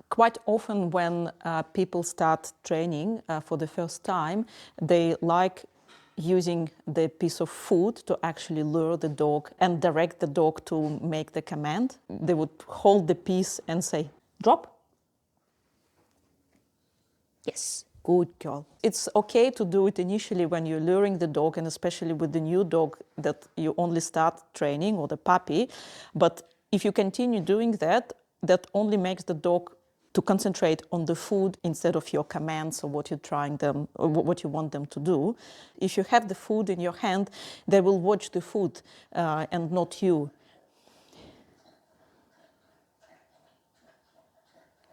Quite often when people start training for the first time, they like using the piece of food to actually lure the dog and direct the dog to make the command. They would hold the piece and say, drop. Yes, good girl. It's okay to do it initially when you're luring the dog, and especially with the new dog that you only start training, or the puppy. But if you continue doing that, that only makes the dog to concentrate on the food instead of your commands or what you're trying them or what you want them to do. If you have the food in your hand, they will watch the food and not you.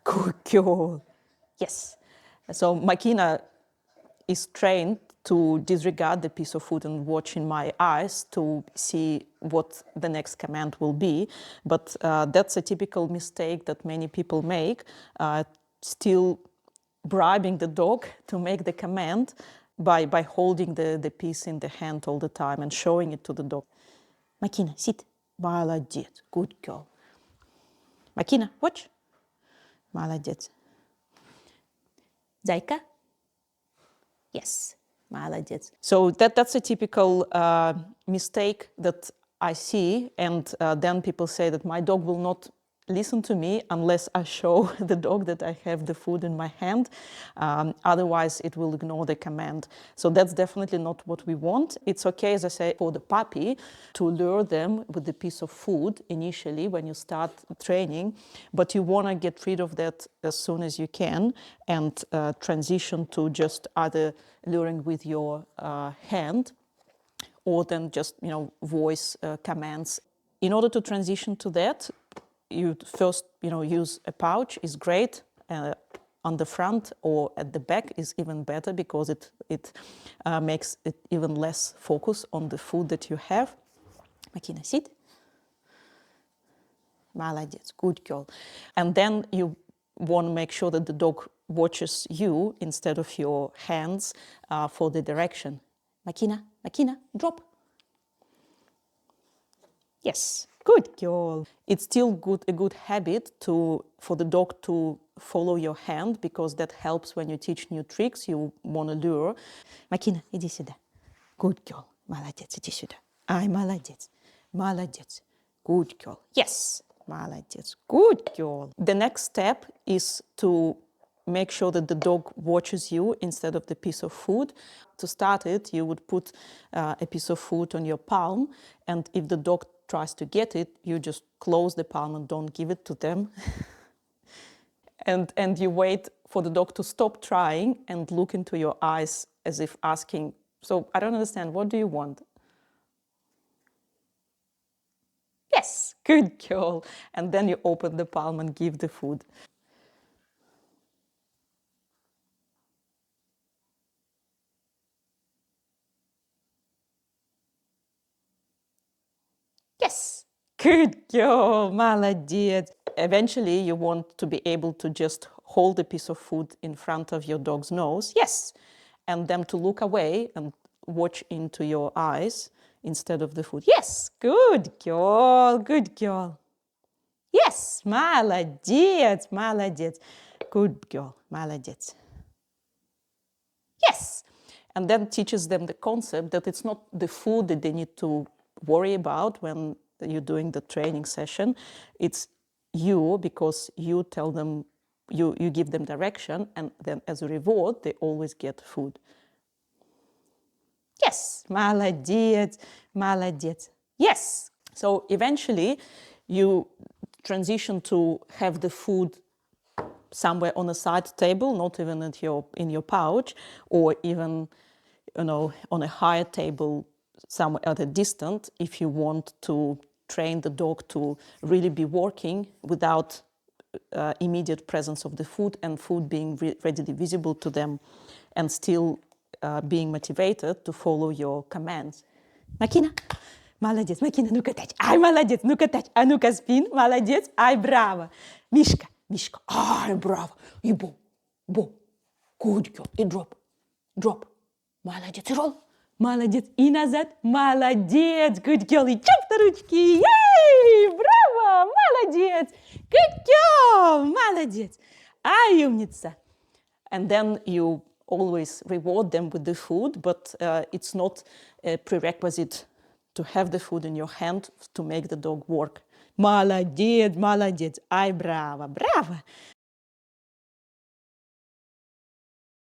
Good girl. Yes. So Makina is trained to disregard the piece of food and watch in my eyes to see what the next command will be. But that's a typical mistake that many people make, still bribing the dog to make the command by holding the piece in the hand all the time and showing it to the dog. Makina, sit. Молодец. Good girl. Makina, watch. Молодец. Зайка. Yes, молодец. So that's a typical mistake that I see, and then people say that my dog will not listen to me unless I show the dog that I have the food in my hand. Otherwise, it will ignore the command. So that's definitely not what we want. It's okay, as I say, for the puppy to lure them with the piece of food initially when you start training, but you want to get rid of that as soon as you can and transition to just either luring with your hand or then just, voice commands. In order to transition to that, you first, use a pouch is great. On the front or at the back is even better because it makes it even less focus on the food that you have. Makina, sit. Молодец, good girl. And then you want to make sure that the dog watches you instead of your hands for the direction. Makina, drop. Yes, good girl. It's still a good habit for the dog to follow your hand because that helps when you teach new tricks you want to lure. Makina, иди сюда. Good girl. Молодец, иди сюда. Ай, молодец. Молодец. Good girl. Yes. Молодец. Good girl. The next step is to make sure that the dog watches you instead of the piece of food. To start it, you would put a piece of food on your palm, and if the dog tries to get it, you just close the palm and don't give it to them. and you wait for the dog to stop trying and look into your eyes as if asking, so I don't understand, what do you want? Yes, good girl. And then you open the palm and give the food. Yes, good girl, молодец. Eventually, you want to be able to just hold a piece of food in front of your dog's nose. Yes, and them to look away and watch into your eyes instead of the food. Yes, good girl, good girl. Yes, молодец, молодец. Good girl, молодец. Yes, and then teaches them the concept that it's not the food that they need to worry about when you're doing the training session. It's you, because you tell them, you give them direction, and then as a reward, they always get food. Yes, молодец, молодец. Yes. So eventually, you transition to have the food somewhere on a side table, not even in your pouch, or even, on a higher table somewhere at a distance, if you want to train the dog to really be working without immediate presence of the food and food being readily visible to them, and still being motivated to follow your commands. Makina, молодец, Makina, ну-ка тач, ай, молодец, ну-ка тач, а ну-ка спин, молодец, ай, браво. Мишка, ай, браво, и бом, good girl, и drop, молодец, и roll. Молодец. И назад. Молодец. Good girl. И чоп на ручки. Ей! Браво! Молодец. Good girl. Молодец. молодец, ай, умница. And then you always reward them with the food, but it's not a prerequisite to have the food in your hand to make the dog work. Молодец, молодец, ай, браво, браво.